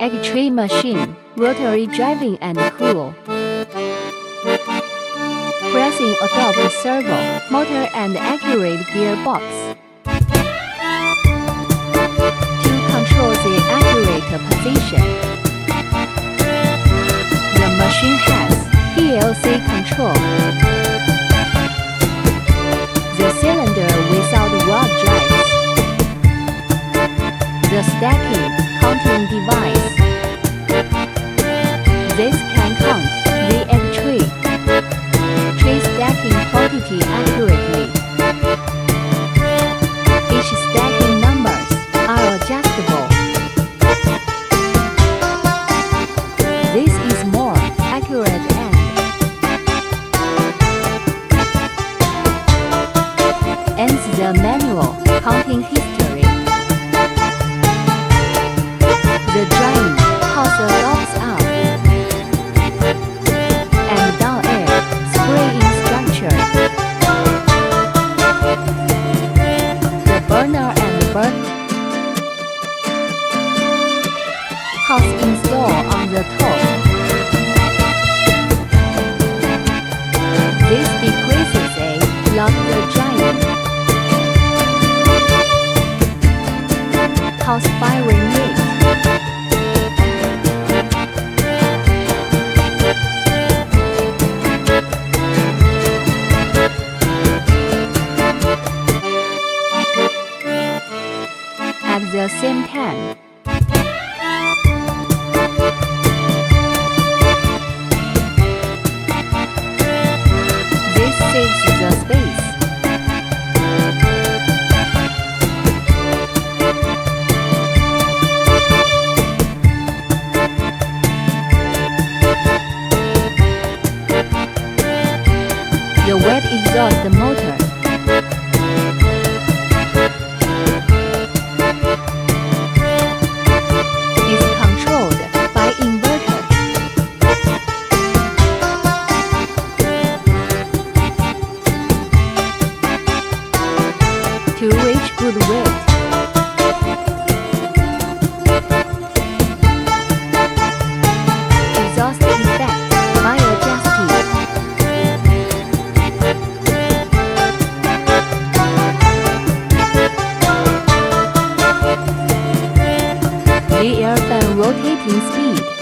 X-ray machine, rotary driving and cool. Pressing adopt servo, motor and accurate gearbox. To control the accurate position. The machine has PLC control. The cylinder without rod drives. The stacking counting device. This can count the X-tray stacking quantity accurately. Each stacking numbers are adjustable. This is more accurate and ends the manual counting history. The drying hose locks up and down air spraying structure. The burner and burn hose installed on the top. This decreases a lot the drying. Hose firing rate. At the same time, this saves the space. The wet exhaust motor. Is controlled by inverter. To reach good weight. Exhaust effect by adjusting. The air fan rotating speed.